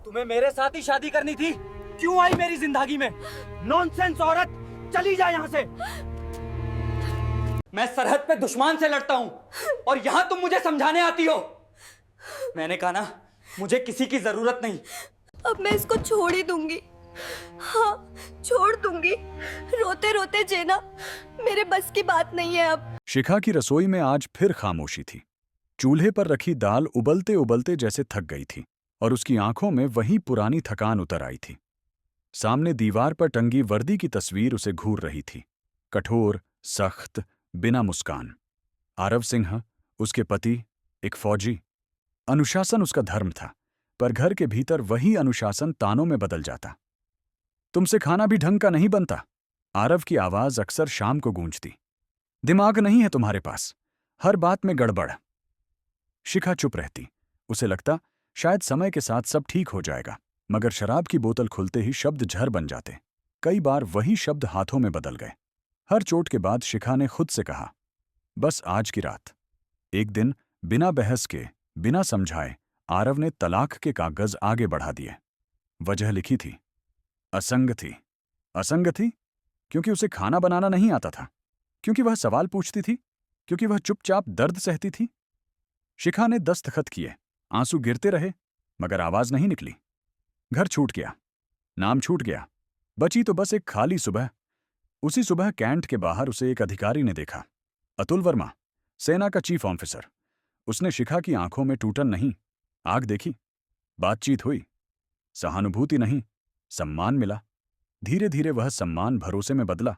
तुम्हें मेरे साथ ही शादी करनी थी, क्यों आई मेरी जिंदगी में? नॉनसेंस औरत, चली जा यहाँ से। मैं सरहद पे दुश्मन से लड़ता हूँ और यहाँ तुम मुझे समझाने आती हो। मैंने कहा ना, मुझे किसी की जरूरत नहीं। अब मैं इसको छोड़ ही दूंगी। हाँ, छोड़ दूंगी। रोते रोते जीना मेरे बस की बात नहीं है अब। शिखा की रसोई में आज फिर खामोशी थी। चूल्हे पर रखी दाल उबलते उबलते जैसे थक गई थी और उसकी आंखों में वही पुरानी थकान उतर आई थी। सामने दीवार पर टंगी वर्दी की तस्वीर उसे घूर रही थी, कठोर, सख्त, बिना मुस्कान। आरव सिंह, उसके पति, एक फौजी। अनुशासन उसका धर्म था, पर घर के भीतर वही अनुशासन तानों में बदल जाता। तुमसे खाना भी ढंग का नहीं बनता। आरव की आवाज अक्सर शाम को गूंजती। दिमाग नहीं है तुम्हारे पास, हर बात में गड़बड़। शिखा चुप रहती। उसे लगता शायद समय के साथ सब ठीक हो जाएगा, मगर शराब की बोतल खुलते ही शब्द झर बन जाते। कई बार वही शब्द हाथों में बदल गए। हर चोट के बाद शिखा ने खुद से कहा, बस आज की रात। एक दिन बिना बहस के, बिना समझाए आरव ने तलाक के कागज आगे बढ़ा दिए। वजह लिखी थी, असंग थी। असंग थी क्योंकि उसे खाना बनाना नहीं आता था, क्योंकि वह सवाल पूछती थी, क्योंकि वह चुपचाप दर्द सहती थी। शिखा ने दस्तखत किए, आंसू गिरते रहे, मगर आवाज नहीं निकली। घर छूट गया, नाम छूट गया, बची तो बस एक खाली सुबह। उसी सुबह कैंट के बाहर उसे एक अधिकारी ने देखा, अतुल वर्मा, सेना का चीफ ऑफिसर। उसने शिखा की आंखों में टूटन नहीं, आग देखी। बातचीत हुई, सहानुभूति नहीं, सम्मान मिला। धीरे धीरे वह सम्मान भरोसे में बदला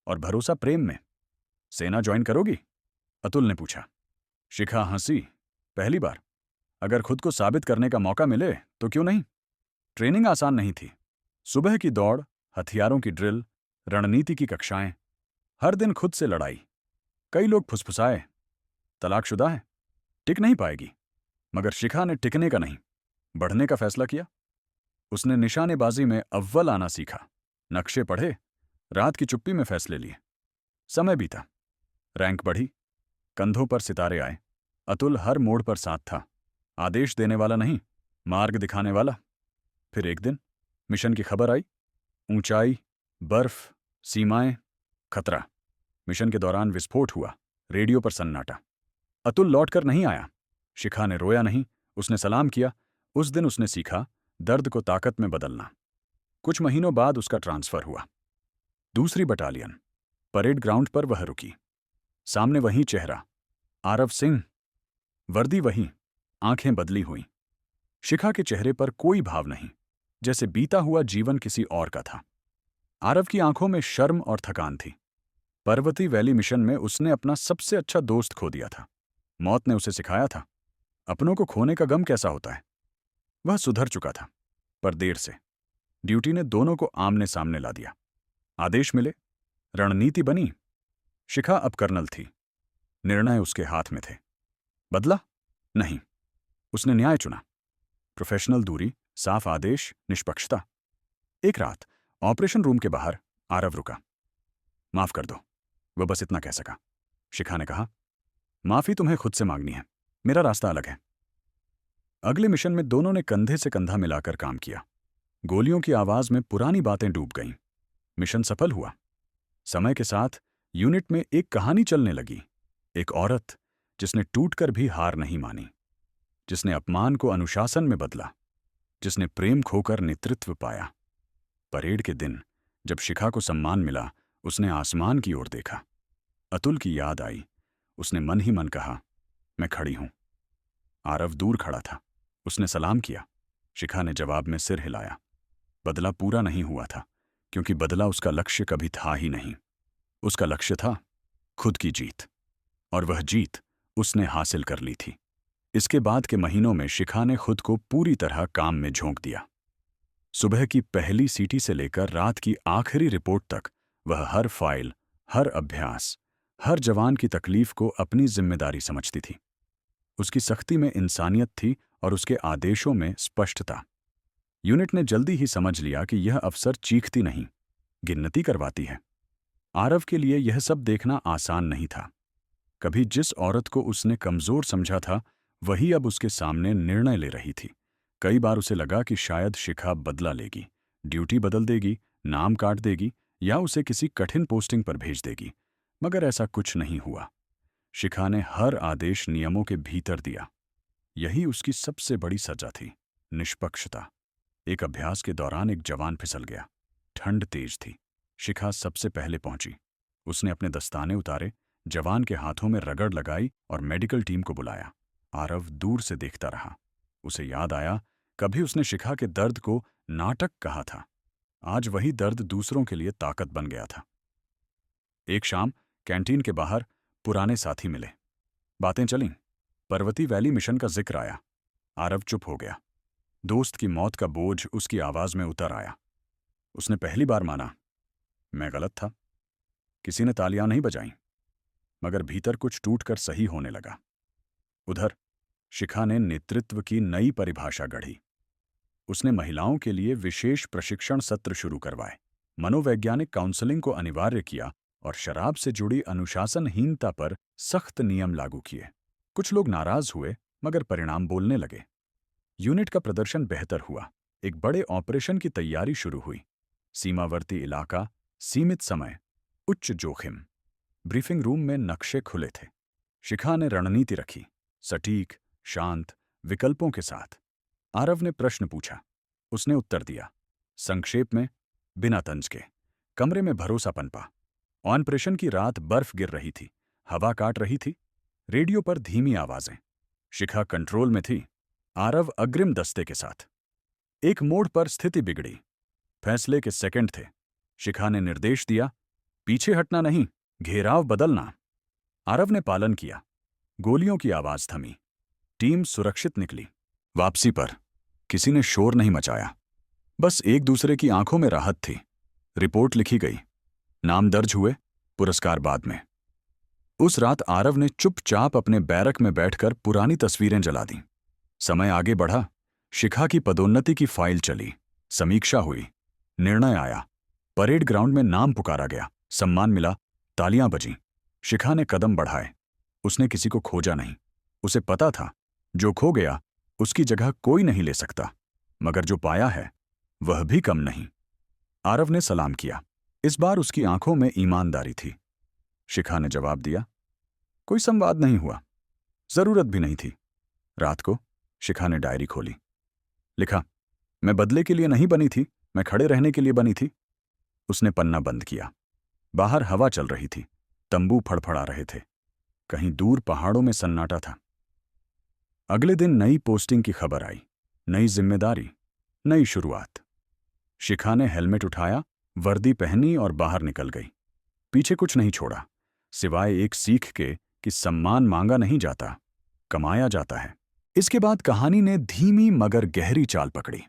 और भरोसा प्रेम में। सेना ज्वाइन करोगी? अतुल ने पूछा। शिखा हंसी, पहली बार। अगर खुद को साबित करने का मौका मिले तो क्यों नहीं। ट्रेनिंग आसान नहीं थी। सुबह की दौड़, हथियारों की ड्रिल, रणनीति की कक्षाएं, हर दिन खुद से लड़ाई। कई लोग फुसफुसाए, तलाकशुदा है, टिक नहीं पाएगी। मगर शिखा ने टिकने का नहीं, बढ़ने का फैसला किया। उसने निशानेबाजी में अव्वल आना सीखा, नक्शे पढ़े, रात की चुप्पी में फैसले लिए। समय बीता, रैंक बढ़ी, कंधों पर सितारे आए। अतुल हर मोड़ पर साथ था, आदेश देने वाला नहीं, मार्ग दिखाने वाला। फिर एक दिन मिशन की खबर आई। ऊंचाई, बर्फ, सीमाएं, खतरा। मिशन के दौरान विस्फोट हुआ, रेडियो पर सन्नाटा। अतुल लौटकर नहीं आया। शिखा ने रोया नहीं, उसने सलाम किया। उस दिन उसने सीखा दर्द को ताकत में बदलना। कुछ महीनों बाद उसका ट्रांसफर हुआ। दूसरी बटालियन। परेड ग्राउंड पर वह रुकी। सामने वही चेहरा, आरव सिंह। वर्दी वही, आंखें बदली हुई। शिखा के चेहरे पर कोई भाव नहीं, जैसे बीता हुआ जीवन किसी और का था। आरव की आंखों में शर्म और थकान थी। पर्वती वैली मिशन में उसने अपना सबसे अच्छा दोस्त खो दिया था। मौत ने उसे सिखाया था अपनों को खोने का गम कैसा होता है। वह सुधर चुका था, पर देर से। ड्यूटी ने दोनों को आमने सामने ला दिया। आदेश मिले, रणनीति बनी। शिखा अब कर्नल थी, निर्णय उसके हाथ में थे। बदला? नहीं, उसने न्याय चुना। प्रोफेशनल दूरी, साफ आदेश, निष्पक्षता। एक रात ऑपरेशन रूम के बाहर आरव रुका। माफ कर दो, वह बस इतना कह सका। शिखा ने कहा, माफी तुम्हें खुद से मांगनी है, मेरा रास्ता अलग है। अगले मिशन में दोनों ने कंधे से कंधा मिलाकर काम किया। गोलियों की आवाज में पुरानी बातें डूब गईं। मिशन सफल हुआ। समय के साथ यूनिट में एक कहानी चलने लगी। एक औरत जिसने टूटकर भी हार नहीं मानी, जिसने अपमान को अनुशासन में बदला, जिसने प्रेम खोकर नेतृत्व पाया। परेड के दिन जब शिखा को सम्मान मिला, उसने आसमान की ओर देखा। अतुल की याद आई। उसने मन ही मन कहा, मैं खड़ी हूं। आरव दूर खड़ा था। उसने सलाम किया। शिखा ने जवाब में सिर हिलाया। बदला पूरा नहीं हुआ था, क्योंकि बदला उसका लक्ष्य कभी था ही नहीं। उसका लक्ष्य था खुद की जीत, और वह जीत उसने हासिल कर ली थी। इसके बाद के महीनों में शिखा ने खुद को पूरी तरह काम में झोंक दिया। सुबह की पहली सीटी से लेकर रात की आखिरी रिपोर्ट तक वह हर फाइल, हर अभ्यास, हर जवान की तकलीफ को अपनी जिम्मेदारी समझती थी। उसकी सख्ती में इंसानियत थी और उसके आदेशों में स्पष्टता। यूनिट ने जल्दी ही समझ लिया कि यह अफसर चीखती नहीं, गिनती करवाती है। आरव के लिए यह सब देखना आसान नहीं था। कभी जिस औरत को उसने कमजोर समझा था, वही अब उसके सामने निर्णय ले रही थी, कई बार उसे लगा कि शायद शिखा बदला लेगी, ड्यूटी बदल देगी, नाम काट देगी या उसे किसी कठिन पोस्टिंग पर भेज देगी, मगर ऐसा कुछ नहीं हुआ। शिखा ने हर आदेश नियमों के भीतर दिया। यही उसकी सबसे बड़ी सजा थी, निष्पक्षता। एक अभ्यास के दौरान एक जवान फिसल गया। ठंड तेज थी। शिखा सबसे पहले पहुंची। उसने अपने दस्ताने उतारे, जवान के हाथों में रगड़ लगाई और मेडिकल टीम को बुलाया। आरव दूर से देखता रहा। उसे याद आया, कभी उसने शिखा के दर्द को नाटक कहा था। आज वही दर्द दूसरों के लिए ताकत बन गया था। एक शाम कैंटीन के बाहर पुराने साथी मिले। बातें चलीं। पर्वती वैली मिशन का जिक्र आया। आरव चुप हो गया। दोस्त की मौत का बोझ उसकी आवाज में उतर आया। उसने पहली बार माना, मैं गलत था। किसी ने तालियां नहीं बजाईं, मगर भीतर कुछ टूटकर सही होने लगा। उधर शिखा ने नेतृत्व की नई परिभाषा गढ़ी। उसने महिलाओं के लिए विशेष प्रशिक्षण सत्र शुरू करवाए, मनोवैज्ञानिक काउंसलिंग को अनिवार्य किया और शराब से जुड़ी अनुशासनहीनता पर सख्त नियम लागू किए। कुछ लोग नाराज हुए, मगर परिणाम बोलने लगे। यूनिट का प्रदर्शन बेहतर हुआ। एक बड़े ऑपरेशन की तैयारी शुरू हुई। सीमावर्ती इलाका, सीमित समय, उच्च जोखिम। ब्रीफिंग रूम में नक्शे खुले थे। शिखा ने रणनीति रखी, सटीक, शांत, विकल्पों के साथ। आरव ने प्रश्न पूछा, उसने उत्तर दिया, संक्षेप में, बिना तंज के। कमरे में भरोसा पनपा। ऑपरेशन की रात बर्फ गिर रही थी, हवा काट रही थी। रेडियो पर धीमी आवाजें। शिखा कंट्रोल में थी, आरव अग्रिम दस्ते के साथ। एक मोड़ पर स्थिति बिगड़ी। फैसले के सेकंड थे। शिखा ने निर्देश दिया, पीछे हटना नहीं, घेराव बदलना। आरव ने पालन किया। गोलियों की आवाज थमी। टीम सुरक्षित निकली। वापसी पर किसी ने शोर नहीं मचाया। बस एक दूसरे की आंखों में राहत थी। रिपोर्ट लिखी गई, नाम दर्ज हुए, पुरस्कार बाद में। उस रात आरव ने चुपचाप अपने बैरक में बैठकर पुरानी तस्वीरें जला दीं। समय आगे बढ़ा। शिखा की पदोन्नति की फाइल चली, समीक्षा हुई, निर्णय आया। परेड ग्राउंड में नाम पुकारा गया, सम्मान मिला, तालियां बजीं। शिखा ने कदम बढ़ाए। उसने किसी को खोजा नहीं। उसे पता था, जो खो गया उसकी जगह कोई नहीं ले सकता, मगर जो पाया है वह भी कम नहीं। आरव ने सलाम किया। इस बार उसकी आंखों में ईमानदारी थी। शिखा ने जवाब दिया, कोई संवाद नहीं हुआ, जरूरत भी नहीं थी। रात को शिखा ने डायरी खोली। लिखा, मैं बदले के लिए नहीं बनी थी, मैं खड़े रहने के लिए बनी थी। उसने पन्ना बंद किया। बाहर हवा चल रही थी, तंबू फड़फड़ा रहे थे। कहीं दूर पहाड़ों में सन्नाटा था। अगले दिन नई पोस्टिंग की खबर आई, नई जिम्मेदारी, नई शुरुआत। शिखा ने हेलमेट उठाया, वर्दी पहनी और बाहर निकल गई। पीछे कुछ नहीं छोड़ा, सिवाय एक सीख के कि सम्मान मांगा नहीं जाता, कमाया जाता है। इसके बाद कहानी ने धीमी मगर गहरी चाल पकड़ी।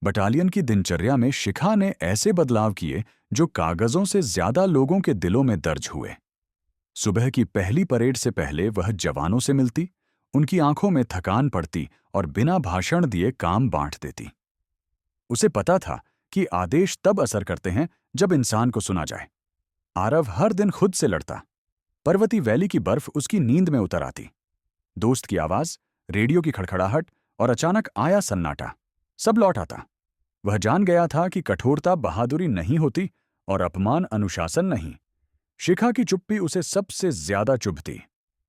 बटालियन की दिनचर्या में शिखा ने ऐसे बदलाव किए जो कागजों से ज्यादा लोगों के दिलों में दर्ज हुए। सुबह की पहली परेड से पहले वह जवानों से मिलती, उनकी आंखों में थकान पड़ती और बिना भाषण दिए काम बांट देती। उसे पता था कि आदेश तब असर करते हैं जब इंसान को सुना जाए। आरव हर दिन खुद से लड़ता। पर्वती वैली की बर्फ उसकी नींद में उतर आती। दोस्त की आवाज, रेडियो की खड़खड़ाहट और अचानक आया सन्नाटा, सब लौट आता। वह जान गया था कि कठोरता बहादुरी नहीं होती और अपमान अनुशासन नहीं। शिखा की चुप्पी उसे सबसे ज्यादा चुभती।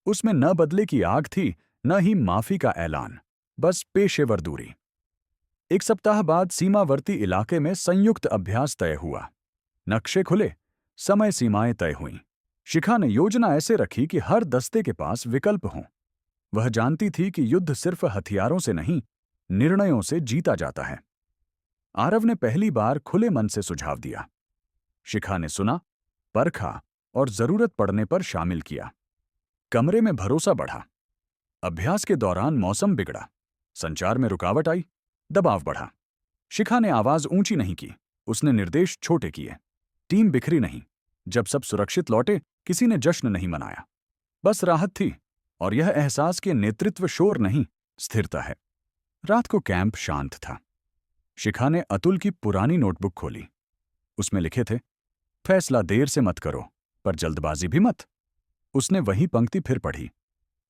उसमें न बदले की आग थी, न ही माफी का ऐलान, बस पेशेवर दूरी। एक सप्ताह बाद सीमावर्ती इलाके में संयुक्त अभ्यास तय हुआ। नक्शे खुले, समय सीमाएं तय हुईं। शिखा ने योजना ऐसे रखी कि हर दस्ते के पास विकल्प हों। वह जानती थी कि युद्ध सिर्फ हथियारों से नहीं, निर्णयों से जीता जाता है। आरव ने पहली बार खुले मन से सुझाव दिया। शिखा ने सुना, परखा और जरूरत पड़ने पर शामिल किया। कमरे में भरोसा बढ़ा। अभ्यास के दौरान मौसम बिगड़ा, संचार में रुकावट आई, दबाव बढ़ा। शिखा ने आवाज ऊंची नहीं की, उसने निर्देश छोटे किए। टीम बिखरी नहीं। जब सब सुरक्षित लौटे, किसी ने जश्न नहीं मनाया, बस राहत थी, और यह एहसास कि नेतृत्व शोर नहीं, स्थिरता है। रात को कैंप शांत था। शिखा ने अतुल की पुरानी नोटबुक खोली। उसमें लिखे थे, फैसला देर से मत करो, पर जल्दबाजी भी मत। उसने वही पंक्ति फिर पढ़ी,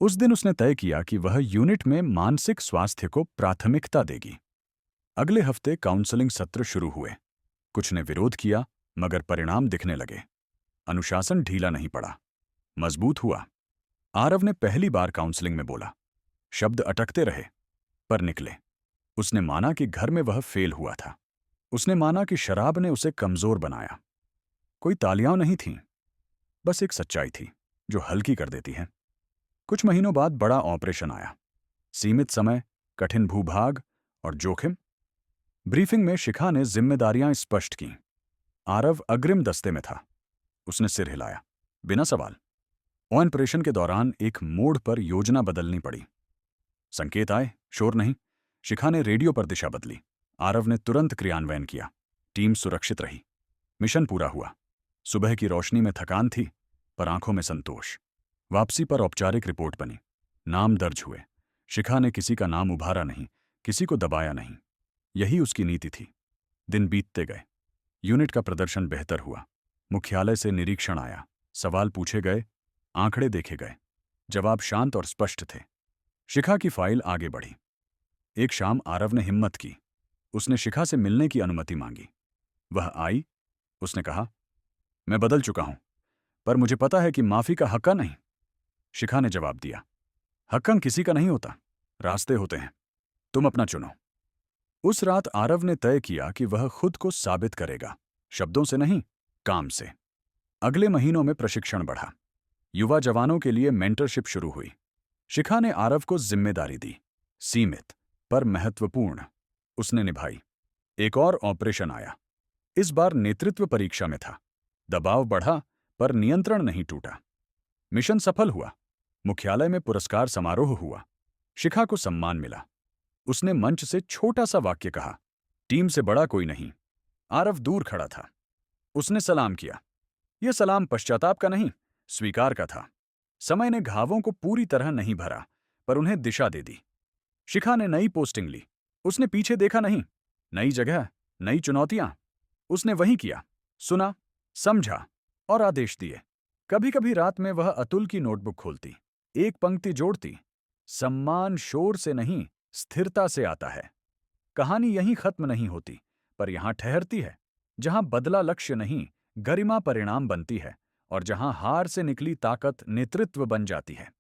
उस दिन उसने तय किया कि वह यूनिट में मानसिक स्वास्थ्य को प्राथमिकता देगी। अगले हफ्ते काउंसलिंग सत्र शुरू हुए। कुछ ने विरोध किया, मगर परिणाम दिखने लगे। अनुशासन ढीला नहीं पड़ा, मजबूत हुआ। आरव ने पहली बार काउंसलिंग में बोला। शब्द अटकते रहे, पर निकले। उसने माना कि घर में वह फेल हुआ था। उसने माना कि शराब ने उसे कमजोर बनाया। कोई तालियां नहीं थीं, बस एक सच्चाई थी जो हल्की कर देती है। कुछ महीनों बाद बड़ा ऑपरेशन आया। सीमित समय, कठिन भूभाग और जोखिम। ब्रीफिंग में शिखा ने जिम्मेदारियां स्पष्ट कीं। आरव अग्रिम दस्ते में था। उसने सिर हिलाया, बिना सवाल। ऑपरेशन के दौरान एक मोड़ पर योजना बदलनी पड़ी। संकेत आए, शोर नहीं। शिखा ने रेडियो पर दिशा बदली। आरव ने तुरंत क्रियान्वयन किया। टीम सुरक्षित रही। मिशन पूरा हुआ। सुबह की रोशनी में थकान थी, पर आंखों में संतोष। वापसी पर औपचारिक रिपोर्ट बनी। नाम दर्ज हुए। शिखा ने किसी का नाम उभारा नहीं, किसी को दबाया नहीं। यही उसकी नीति थी। दिन बीतते गए। यूनिट का प्रदर्शन बेहतर हुआ। मुख्यालय से निरीक्षण आया। सवाल पूछे गए, आंकड़े देखे गए। जवाब शांत और स्पष्ट थे। शिखा की फाइल आगे बढ़ी। एक शाम आरव ने हिम्मत की। उसने शिखा से मिलने की अनुमति मांगी। वह आई। उसने कहा, मैं बदल चुका हूं, पर मुझे पता है कि माफी का हक्का नहीं। शिखा ने जवाब दिया, हक्का किसी का नहीं होता, रास्ते होते हैं, तुम अपना चुनो। उस रात आरव ने तय किया कि वह खुद को साबित करेगा, शब्दों से नहीं, काम से। अगले महीनों में प्रशिक्षण बढ़ा। युवा जवानों के लिए मेंटरशिप शुरू हुई। शिखा ने आरव को जिम्मेदारी दी, सीमित पर महत्वपूर्ण। उसने निभाई। एक और ऑपरेशन आया। इस बार नेतृत्व परीक्षा में था। दबाव बढ़ा, पर नियंत्रण नहीं टूटा। मिशन सफल हुआ। मुख्यालय में पुरस्कार समारोह हुआ। शिखा को सम्मान मिला। उसने मंच से छोटा सा वाक्य कहा, टीम से बड़ा कोई नहीं। आरव दूर खड़ा था। उसने सलाम किया। यह सलाम पश्चाताप का नहीं, स्वीकार का था। समय ने घावों को पूरी तरह नहीं भरा, पर उन्हें दिशा दे दी। शिखा ने नई पोस्टिंग ली। उसने पीछे देखा नहीं। नई जगह, नई चुनौतियां। उसने वही किया, सुना, समझा और आदेश दिए। कभी कभी रात में वह अतुल की नोटबुक खोलती, एक पंक्ति जोड़ती, सम्मान शोर से नहीं, स्थिरता से आता है। कहानी यहीं खत्म नहीं होती, पर यहां ठहरती है, जहां बदला लक्ष्य नहीं, गरिमा परिणाम बनती है, और जहां हार से निकली ताकत नेतृत्व बन जाती है।